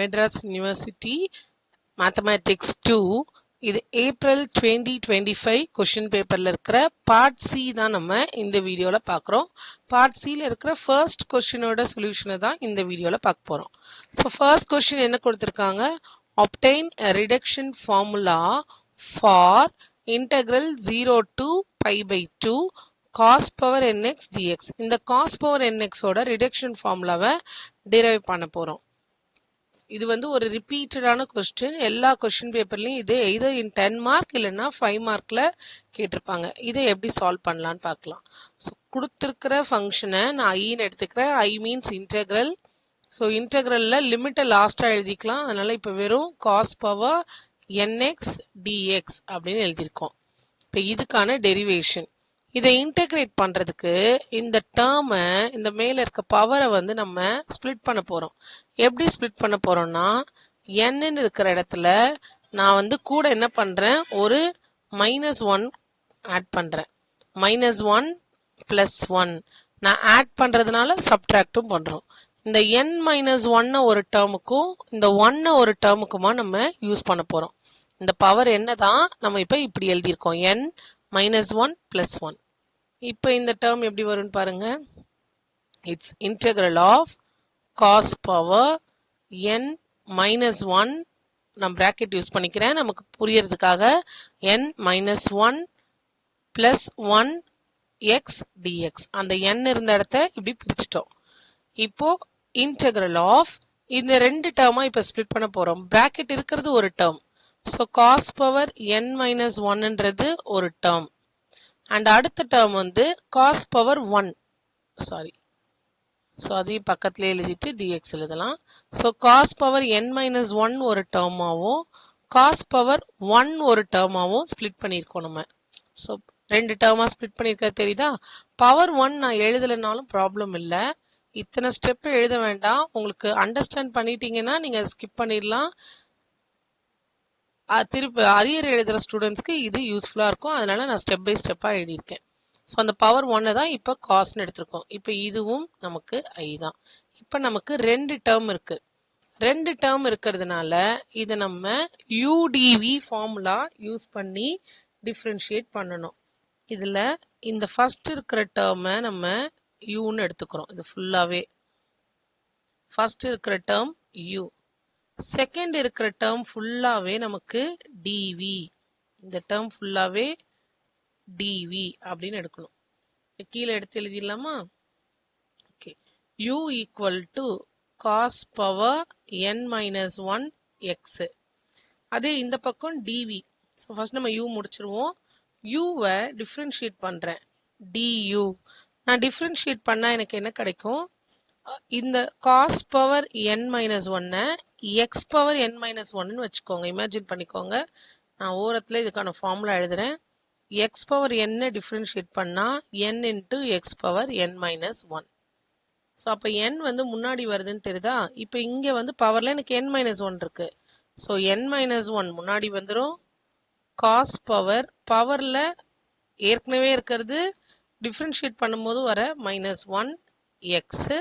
Madras university mathematics 2 இது April 2025 question பேப்பரில் இருக்கிற பார்ட் சி தான் நம்ம இந்த வீடியோவில் பார்க்குறோம். பார்ட் சியில் இருக்கிற ஃபர்ஸ்ட் கொஷினோட சொல்யூஷனை தான் இந்த வீடியோவில் பார்க்க போகிறோம். ஸோ ஃபர்ஸ்ட் கொஷின் என்ன கொடுத்துருக்காங்க, obtain a reduction formula for integral 0 to pi by 2 cos power nx dx. இந்த cos power nx ஓட ரிடக்ஷன் ஃபார்முலாவை டிரைவ் பண்ண போகிறோம். இது வந்து ஒரு ரிப்பீட்டடான கொஸ்டின். எல்லா கொஸ்டின் பேப்பர்லையும் இது எய்தர் இன் 10 மார்க் இல்லைன்னா 5 மார்க்கில் கேட்டிருப்பாங்க. இதை எப்படி சால்வ் பண்ணலான்னு பார்க்கலாம். ஸோ கொடுத்துருக்கிற ஃபங்க்ஷனை நான் ஐன்னு எடுத்துக்கிறேன். I means integral. ஸோ இன்டெக்ரலில் லிமிட்டை லாஸ்ட்டாக எழுதிக்கலாம். அதனால் இப்போ வெறும் காஸ் பவர் என்எக்ஸ் டிஎக்ஸ் அப்படின்னு எழுதியிருக்கோம். இப்போ இதுக்கான டெரிவேஷன். இதை இன்டெகிரேட் பண்ணுறதுக்கு இந்த டேர்மை, இந்த மேலே இருக்க பவரை வந்து நம்ம ஸ்ப்ளிட் பண்ண போகிறோம். எப்படி ஸ்ப்ளிட் பண்ண போகிறோம்னா, என்னன்னு இருக்கிற இடத்துல நான் வந்து கூட என்ன பண்ணுறேன், ஒரு -1 ஆட் பண்ணுறேன். -1 + 1 நான் ஆட் பண்ணுறதுனால சப்ட்ராக்டும் பண்ணுறோம். இந்த n-1 ஒரு டேர்முக்கும் இந்த 1 ஒரு டேர்முக்குமா நம்ம யூஸ் பண்ண போகிறோம். இந்த பவர் என்ன தான் நம்ம இப்போ இப்படி எழுதியிருக்கோம், n-1 + 1. இப்போ இந்த டேர்ம் எப்படி வரும்னு பாருங்க. It's integral of cos power n-1, நான் பிராக்கெட் யூஸ் பண்ணிக்கிறேன் நமக்கு புரியறதுக்காக, n-1 + 1 x dx. அந்த n இருந்த இடத்த இப்படி பிரிச்சிட்டோம். இப்போ இன்டெக்ரல் ஆஃப் இந்த ரெண்டு டேர்மா இப்போ ஸ்ப்ளிட் பண்ண போறோம். பிராக்கெட் இருக்கிறது ஒரு டேர்ம். ஸோ காஸ் பவர் n-1ன்றது ஒரு டேர்ம். அண்ட் அடுத்த டேர்ம் வந்து காஸ் பவர் 1, சாரி, ஸோ அதையும் பக்கத்துலேயே எழுதிட்டு டிஎக்ஸ் எழுதலாம். ஸோ காஸ் பவர் n-1 ஒரு டேர்மாகவும் காஸ் பவர் 1 ஒரு டேர்மாகவும் ஸ்ப்ளிட் பண்ணியிருக்கோம் நம்ம. ஸோ ரெண்டு டேர்மாக ஸ்ப்ளிட் பண்ணியிருக்க தெரியுதா. பவர் 1 நான் எழுதலைனாலும் ப்ராப்ளம் இல்லை. இத்தனை ஸ்டெப்பு எழுத வேண்டாம். உங்களுக்கு அண்டர்ஸ்டாண்ட் பண்ணிட்டீங்கன்னா நீங்கள் அதை ஸ்கிப் பண்ணிடலாம். திருப்பி அரியர் எழுதுகிற ஸ்டூடெண்ட்ஸ்க்கு இது யூஸ்ஃபுல்லாக இருக்கும். அதனால நான் ஸ்டெப் பை ஸ்டெப்பாக எழுதியிருக்கேன். ஸோ அந்த பவர் 1 தான் இப்போ காஸ்ட்னு எடுத்திருக்கோம். இப்போ இதுவும் நமக்கு ஐ தான். இப்போ நமக்கு ரெண்டு டேர்ம் இருக்குது. ரெண்டு டேர்ம் இருக்கிறதுனால இதை நம்ம யூடிவி ஃபார்முலா யூஸ் பண்ணி டிஃப்ரென்ஷியேட் பண்ணணும். இதில் இந்த ஃபர்ஸ்ட் இருக்கிற டேர்மை நம்ம யூன்னு எடுத்துக்கிறோம். இது ஃபுல்லாகவே ஃபர்ஸ்ட் இருக்கிற டேர்ம் யூ, செகண்ட் இருக்கிற டேர்ம் ஃபுல்லாகவே நமக்கு டிவி. இந்த டேர்ம் ஃபுல்லாகவே டிவி அப்படின்னு எடுக்கணும். கீழே எடுத்து எழுதிடலாமா. Okay, u = cos power n-1 x. அதே இந்த பக்கம் டிவி. ஸோ ஃபர்ஸ்ட் நம்ம u முடிச்சிருவோம். யூவை டிஃப்ரென்ஷியேட் பண்ணுறேன், du. நான் டிஃப்ரென்ஷியேட் பண்ணால் எனக்கு என்ன கிடைக்கும், இந்த cos power n-1 x power n-1ன்னு வச்சுக்கோங்க. இமேஜின் பண்ணிக்கோங்க. நான் ஓரத்தில் இதுக்கான ஃபார்முலா எழுதுறேன். எக்ஸ் பவர் n டிஃப்ரென்ஷியேட் பண்ணால் n × x power n-1. So அப்போ n வந்து முன்னாடி வருதுன்னு தெரியுதா. இப்போ இங்கே வந்து பவரில் எனக்கு n-1 இருக்கு. ஸோ n-1 முன்னாடி வந்துடும். காஸ் பவரில் ஏற்கனவே இருக்கிறது டிஃப்ரென்ஷியேட் பண்ணும்போது வர -1 எக்ஸு.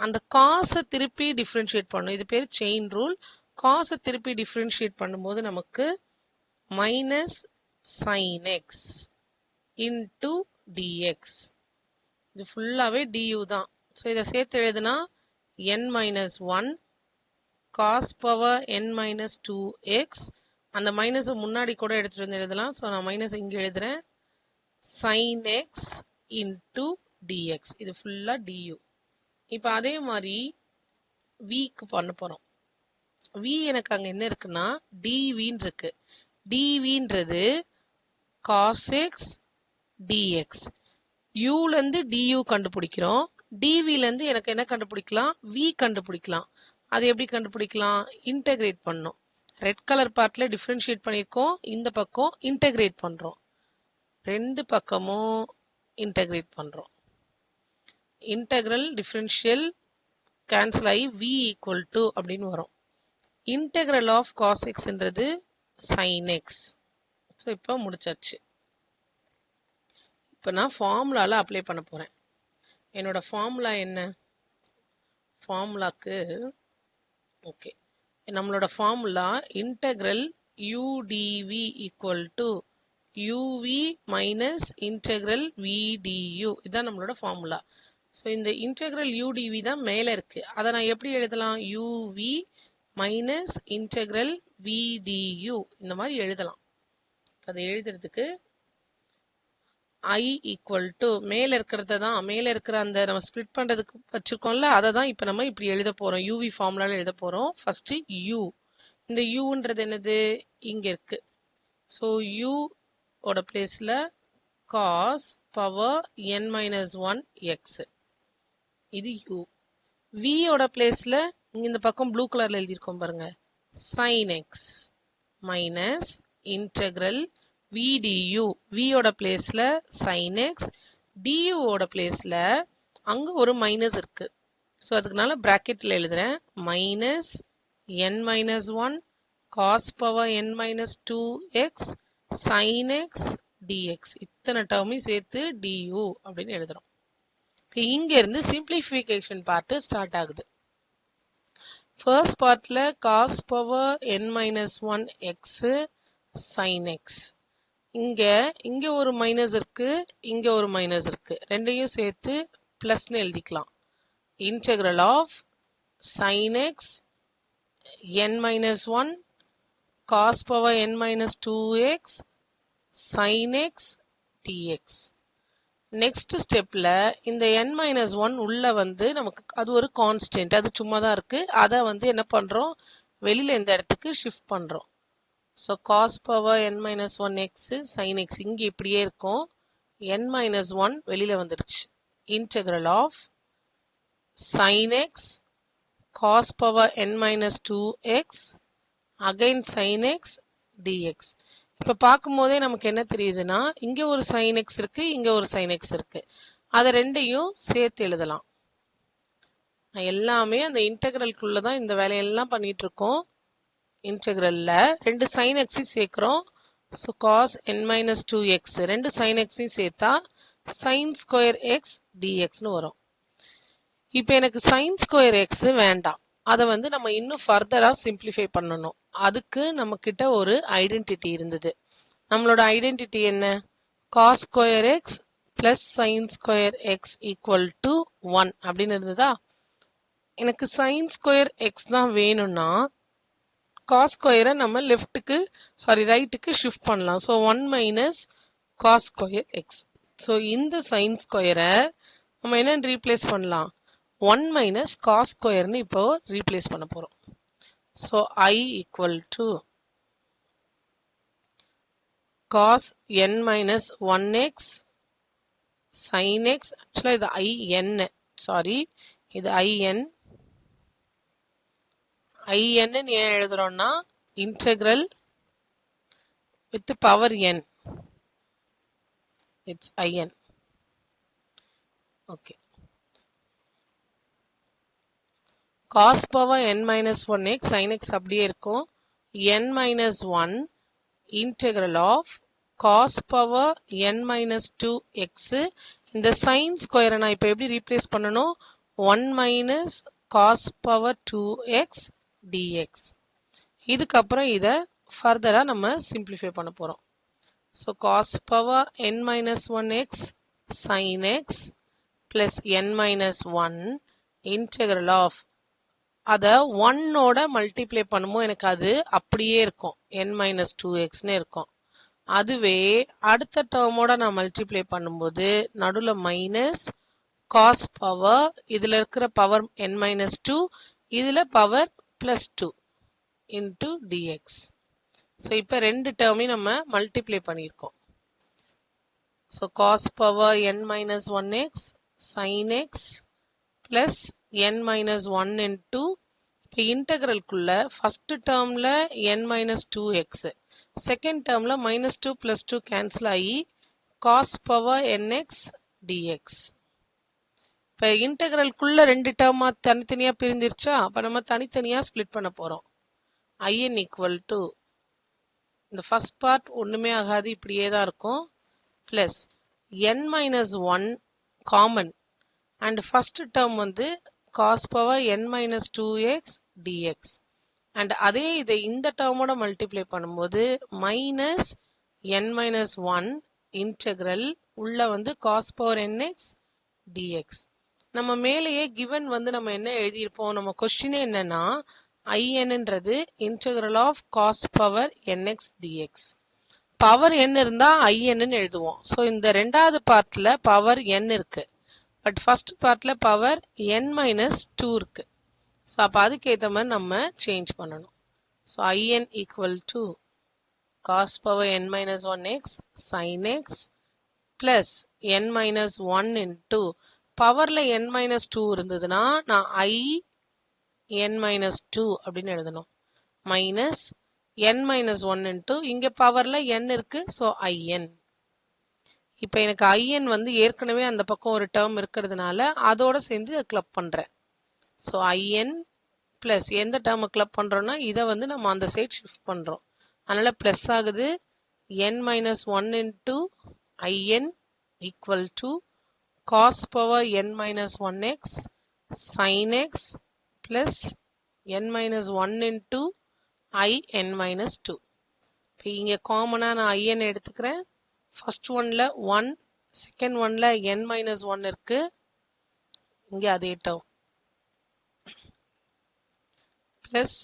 அந்த காசை திருப்பி டிஃப்ரென்ஷியேட் பண்ணும். இது பேர் செயின் ரூல். காசை திருப்பி டிஃப்ரென்ஷியேட் பண்ணும்போது நமக்கு -sin x × dx. இது ஃபுல்லாகவே du தான். ஸோ இதை சேர்த்து எழுதுனா n-1 காஸ் பவர் n-2x. அந்த மைனஸை முன்னாடி கூட எடுத்துகிட்டு வந்து எழுதலாம். ஸோ நான் மைனஸ் இங்கே எழுதுகிறேன். sin x × dx. இது ஃபுல்லாக du. இப்போ அதே மாதிரி விக்கு பண்ண போகிறோம். வி எனக்கு அங்கே என்ன இருக்குன்னா டிவின்னு இருக்கு. டிவின்றது காஸ் எக்ஸ் டிஎக்ஸ். யூலேருந்து டியூ கண்டுபிடிக்கிறோம். டிவிலேருந்து எனக்கு என்ன கண்டுபிடிக்கலாம், வி கண்டுபிடிக்கலாம். அது எப்படி கண்டுபிடிக்கலாம், இன்டெகிரேட் பண்ணோம். ரெட் கலர் பார்ட்டில் டிஃப்ரென்ஷியேட் பண்ணியிருக்கோம். இந்த பக்கம் இன்டெகிரேட் பண்ணுறோம். ரெண்டு பக்கமும் இன்டெகிரேட் பண்ணுறோம். இன்டெக்ரல் டிஃப்ரென்ஷியல் கேன்சல் ஆகி v = அப்படின்னு வரும். இன்டெக்ரல் ஆஃப் காஸ் எக்ஸ்ன்றது சைன் எக்ஸ். ஸோ இப்போ முடிச்சாச்சு. இப்போ நான் ஃபார்முலாவில் அப்ளை பண்ண போகிறேன். என்னோட ஃபார்முலா என்ன, ஃபார்முலாக்கு ஓகே நம்மளோட formula integral udv equal to uv minus integral vdu. இதுதான் நம்மளோட ஃபார்முலா. ஸோ இந்த இன்டெக்ரல் udv தான் மேலே இருக்கு. அதை நான் எப்படி எழுதலாம்? uv மைனஸ் இன்டெக்ரல் vdu இந்த மாதிரி எழுதலாம். அதை எழுதுறதுக்கு I ஈக்குவல் டு மேலே இருக்கிறத தான், மேலே இருக்கிற அந்த நம்ம ஸ்ப்ளிட் பண்ணுறதுக்கு வச்சுருக்கோம்ல, அதை தான் இப்போ நம்ம இப்படி எழுத போகிறோம். யூவி ஃபார்முலாவில் எழுத போகிறோம். First u. இந்த uன்றது என்னது? இங்கே இருக்குது. ஸோ u ஓட பிளேஸில் cos பவர் n-1 x. இது u. v ஓட பிளேஸில் இந்த பக்கம் ப்ளூ கலரில் எழுதியிருக்கோம் பாருங்க, sin x minus integral vdu. v ஓட பிளேஸில் sin x, du ஓட பிளேஸில் அங்கே ஒரு மைனஸ் இருக்குது. ஸோ அதுக்குனால ப்ராக்கெட்டில் எழுதுகிறேன். Minus n-1 cos power n-2x sin x dx. இத்தனை டேர்மையும் சேர்த்து du அப்படின்னு எழுதுகிறோம். இப்போ இங்கேருந்து சிம்பிளிஃபிகேஷன் பார்ட்டு ஸ்டார்ட் ஆகுது. ஃபர்ஸ்ட் பார்ட்டில் cos power n-1 x sin x. இங்கே ஒரு மைனஸ் இருக்கு, இங்கே ஒரு மைனஸ் இருக்கு. ரெண்டையும் சேர்த்து ப்ளஸ்ன்னு எழுதிக்கலாம். Integral of sin x n-1 cos power n-2x sin x dx. Next ஸ்டெப்பில் இந்த n-1 உள்ள நமக்கு அது ஒரு கான்ஸ்டன்ட், அது சும்மா தான் இருக்கு. அதை என்ன பண்ணுறோம்? வெளியில் இந்த இடத்துக்கு ஷிஃப்ட் பண்ணுறோம். So cos power n-1 x sin x இங்கே இப்படியே இருக்கும். n-1 வெளியில் வந்துடுச்சு. Integral of sin x cos power n-2x again sin x dx. இப்போ பார்க்கும்போதே நமக்கு என்ன தெரியுதுன்னா, இங்கே ஒரு sin x இருக்கு, இங்கே ஒரு sin x இருக்கு. அதை ரெண்டையும் சேர்த்து எழுதலாம். எல்லாமே அந்த இன்டெக்ரலுக்குள்ள தான் இந்த வேலையெல்லாம் பண்ணிட்டு இருக்கோம். இன்டெக்ரல்ல ரெண்டு sin x சேர்க்கிறோம். ஸோ cos n-2x ரெண்டு sin x சேர்த்தா sin ஸ்கொயர் x dxன்னு வரும். இப்போ எனக்கு sin ஸ்கொயர் x வேண்டாம். அதை நம்ம இன்னும் ஃபர்தராக சிம்பிளிஃபை பண்ணணும். அதுக்கு நம்மக்கிட்ட ஒரு ஐடென்டிட்டி இருந்தது. நம்மளோட ஐடென்டிட்டி என்ன? cos square x plus sin square x equal to 1 அப்படின்னு இருந்ததா? எனக்கு sin ஸ்கொயர் x தான் வேணும்னா cos ஸ்கொயரை நம்ம ரைட்டுக்கு ஷிஃப்ட் பண்ணலாம். So 1 minus cos square x. So இந்த sin ஸ்கொயரை நம்ம என்னன்னு ரீப்ளேஸ் பண்ணலாம்? 1 மைனஸ் cos ஸ்கொயர்னு இப்போ ரீப்ளேஸ் பண்ண போகிறோம். So I equal to cos n-1x sin x. ஆக்சுவலாக இது in, சாரி இது in. inன்னு ஏன் எழுதுறோம்னா integral with power n, it's in. Okay, cos power n-1x sin x அப்படியே இருக்கும். n-1 integral of cos power n-2x. இந்த sin ஸ்கொயரை நான் இப்போ எப்படி ரீப்ளேஸ் பண்ணணும்? 1 minus cos power 2x dx. இதுக்கப்புறம் இதை ஃபர்தராக நம்ம சிம்பிளிஃபை பண்ண போகிறோம். So cos power n-1x sin x plus n-1 integral of, அதை 1ஓட மல்டிப்ளை பண்ணுமோ எனக்கு அது அப்படியே இருக்கும், n-2xன்னு இருக்கும். அதுவே அடுத்த டேர்மோட நான் மல்டிப்ளை பண்ணும்போது நடுவில் மைனஸ் cos பவர், இதில் இருக்கிற பவர் n-2, இதில் power plus 2 into dx. So இப்போ ரெண்டு டேர்மையும் நம்ம மல்டிப்ளை பண்ணியிருக்கோம். So cos power n-1x sin x plus n-1 into, இப்போ இன்டெக்ரலுக்குள்ள ஃபர்ஸ்ட் டேர்மில் n-2x, செகண்ட் டேர்மில் -2 + 2 கேன்சல் ஆகி cos பவர் nx dx. இப்போ இன்டெக்ரலுக்குள்ள ரெண்டு டேர்மாக தனித்தனியாக பிரிஞ்சிருச்சா? அப்போ நம்ம தனித்தனியாக ஸ்ப்ளிட் பண்ண போகிறோம். in ஈக்குவல் டு இந்த ஃபர்ஸ்ட் பார்ட் ஒன்றுமே ஆகாது, இப்படியே தான் இருக்கும், plus n-1 common and first term cos power n-2x dx. And அதே இதை இந்த டேர்மோட மல்டிப்ளை பண்ணும்போது minus n minus one integral உள்ள வந்து காஸ் பவர் என்எக்ஸ் டிஎக்ஸ். நம்ம மேலேயே கிவன் வந்து நம்ம என்ன எழுதியிருப்போம், நம்ம கொஸ்டினே என்னன்னா ஐஎன்ன்றது integral of cos power n x d x. Power n இருந்தா ஐஎன்னு எழுதுவோம். ஸோ இந்த ரெண்டாவது பார்ட்ல பவர் என் இருக்கு, பட் ஃபர்ஸ்ட் பார்ட்ல பவர் என் மைனஸ் டூ இருக்கு. ஸோ அப்போ அதுக்கேற்ற மாதிரி நம்ம சேஞ்ச் பண்ணணும். So I n equal to cos power n minus one x sine x plus n minus one into பவர்ல என் மைனஸ் டூ இருந்ததுன்னா நான் ஐ என் மைனஸ் டூ அப்படின்னு எழுதணும், minus n minus one into இங்கே பவர்ல என் இருக்கு, ஸோ ஐஎன். இப்போ எனக்கு ஐஎன் வந்து ஏற்கனவே அந்த பக்கம் ஒரு டேர்ம் இருக்கிறதுனால அதோட சேர்ந்து கிளப் பண்ணுறேன். ஸோ ஐஎன் ப்ளஸ் எந்த டேர்மை கிளப் பண்ணுறோன்னா இதை வந்து நம்ம அந்த சைட் ஷிஃப்ட் பண்ணுறோம், அதனால் ப்ளஸ் ஆகுது. N minus one into I n equal to cos power n minus one x sine x plus n minus one into I n minus two. இப்போ இங்கே காமனாக நான் ஐஎன் எடுத்துக்கிறேன். ஃபர்ஸ்ட் ஒன்ல ஒன், செகண்ட் ஒன்ல என் மைனஸ் ஒன் இருக்கு, இங்கே அதே term plus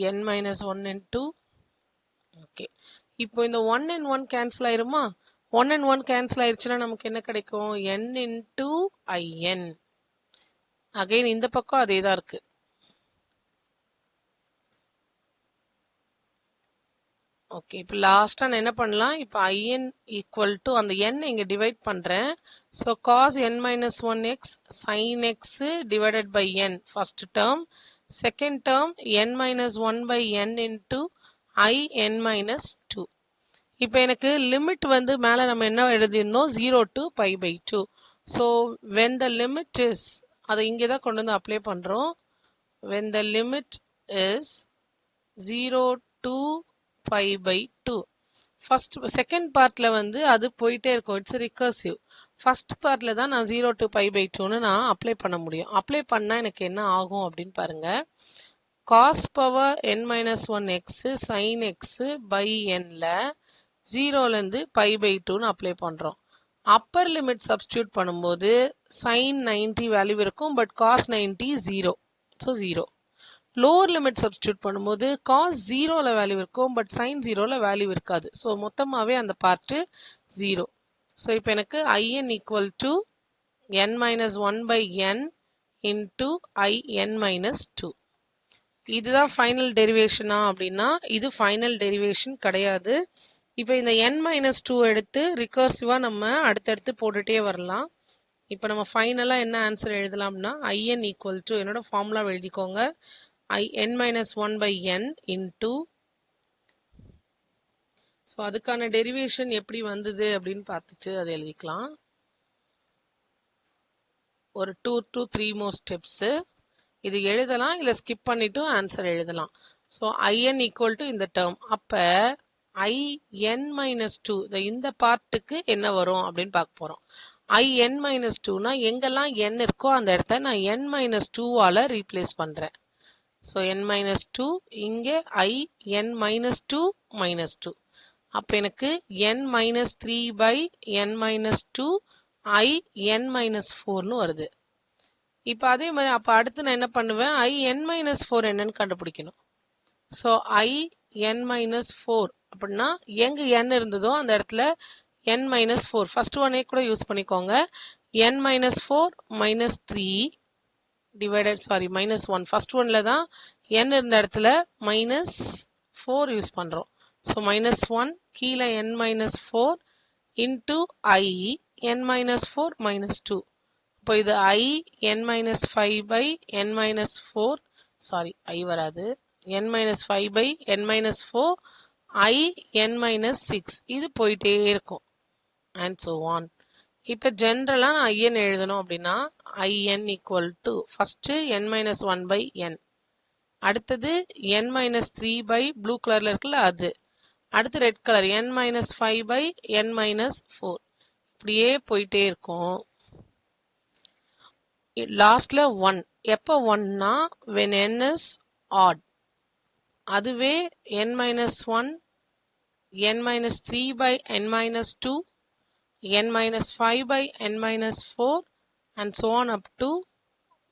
n minus one into. Okay, இப்போ இந்த ஒன் அண்ட் ஒன் கேன்சல் ஆயிருமா? ஒன் அண்ட் ஒன் கேன்சல் ஆயிருச்சுன்னா நமக்கு என்ன கிடைக்கும், என் இன்டூ ஐஎன். அகைன் இந்த பக்கம் அதே தான் இருக்கு. ஓகே, இப்போ லாஸ்ட்டாக நான் என்ன பண்ணலாம், இப்போ ஐஎன் ஈக்குவல் டு அந்த என் இங்கே டிவைட் பண்ணுறேன். So cos n minus one x sine x divided by n first term, second term n minus one by n into I n minus two. இப்போ எனக்கு லிமிட் வந்து மேலே நம்ம என்ன எழுதியிருந்தோம், 0 to pi by two. So when the limit is, அதை இங்கே தான் கொண்டு வந்து அப்ளை பண்ணுறோம். When the limit is 0 to pi by two. First second பார்ட்ல வந்து அது போயிட்டே இருக்கும், இட்ஸ் ரிகர்சிவ். ஃபர்ஸ்ட் பார்ட்ல தான் நான் 0 to பை பை டூன்னு நான் அப்ளை பண்ண முடியும். அப்ளை பண்ணால் எனக்கு என்ன ஆகும் அப்படின்னு பாருங்க. Cos power n minus one x sine x by என்ல 0லேருந்து பை பை டூன்னு அப்ளை பண்ணுறோம். அப்பர் லிமிட் சப்ஸ்டியூட் பண்ணும்போது சைன் 90 வேல்யூ இருக்கும், but cos 90 0, so 0. Lower limit substitute பண்ணும்போது காஸ் 0ல வேல்யூ இருக்கும், பட் சைன் 0ல வேல்யூ இருக்காது. ஸோ மொத்தமாகவே அந்த பார்ட்டு 0. ஸோ இப்போ எனக்கு I n equal to n minus one by n into I n minus two. இதுதான் ஃபைனல் டெரிவேஷனா அப்படின்னா இது ஃபைனல் டெரிவேஷன் கிடையாது. இப்போ இந்த என் மைனஸ் டூ எடுத்து ரிகர்சிவாக நம்ம அடுத்தடுத்து போட்டுகிட்டே வரலாம். இப்போ நம்ம ஃபைனலாக என்ன ஆன்சர் எழுதலாம்னா ஐஎன் ஈக்குவல் டு, என்னோட ஃபார்முலா எழுதிக்கோங்க, I n minus 1 by n into. So அதுக்கான டெரிவேஷன் எப்படி வந்தது அப்படின்னு பார்த்துட்டு அதை எழுதிக்கலாம். ஒரு 2 to 3 more ஸ்டெப்ஸு இது எழுதலாம், இல்லை ஸ்கிப் பண்ணிட்டு ஆன்சர் எழுதலாம். ஸோ ஐஎன் ஈக்குவல் டு இந்த டேர்ம், அப்போ ஐஎன் மைனஸ் டூ இந்த பார்ட்டுக்கு என்ன வரும் அப்படின்னு பார்க்க போகிறோம். ஐஎன் மைனஸ் டூனா எங்கெல்லாம் என் இருக்கோ அந்த இடத்த நான் என் மைனஸ் டூவால் ரீப்ளேஸ் பண்ணுறேன். ஸோ n minus 2, இங்கே I n minus 2 minus 2. அப்போ எனக்கு n minus 3 by n minus 2 I n minus 4னு வருது. இப்போ அதே மாதிரி அப்போ அடுத்து நான் என்ன பண்ணுவேன், I n minus 4 என்னன்னு கண்டுபிடிக்கணும். ஸோ I n minus 4 அப்படின்னா எங்கே n இருந்ததோ அந்த இடத்துல n minus 4 ஃபர்ஸ்ட் ஒன்னே கூட யூஸ் பண்ணிக்கோங்க. n minus 4 minus 3 divided minus 1. First ஒன்ல தான் n இருந்த இடத்துல மைனஸ் 4 யூஸ் பண்ணுறோம். ஸோ மைனஸ் 1 கீழே n minus 4 into I n minus 4 minus 2. இப்போ இது I n minus 5 by n minus 4, I வராது, n minus 5 by n minus 4 I n minus 6. இது போயிட்டே இருக்கும் அண்ட் ஸோ ஆன். இப்போ ஜென்ரலாக நான் ஐஎன் எழுதணும் அப்படின்னா I n equal to first n minus 1 by n, அடுத்தது n மைனஸ் 3 பை ப்ளூ கலரில் இருக்குல்ல அது, அடுத்து red colour n minus 5 by n minus 4. இப்படியே போயிட்டே இருக்கும். லாஸ்ட்ல 1, எப்போ 1னா when n is odd, அதுவே n-1, n-3 by n-2, n-5 by n-4 and so on up to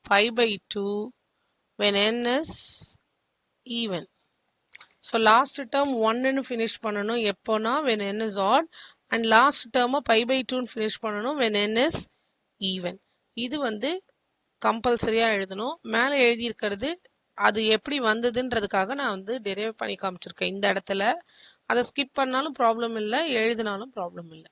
pi by 2 when n is even. So last term 1 finish பண்ணனும் எப்போனா when n is odd and last term pi by 2 finish பண்ணனும் when n is even. இது வந்து கம்பல்சரியா எழுதணும். மேலே எழுதி இருக்கிறது அது எப்படி வந்ததுன்றதுக்காக நான் வந்து டெரைவ் பண்ணி காமிச்சிருக்கேன் இந்த இடத்துல. அதை ஸ்கிப் பண்ணாலும் ப்ராப்ளம் இல்லை, எழுதினாலும் ப்ராப்ளம் இல்லை.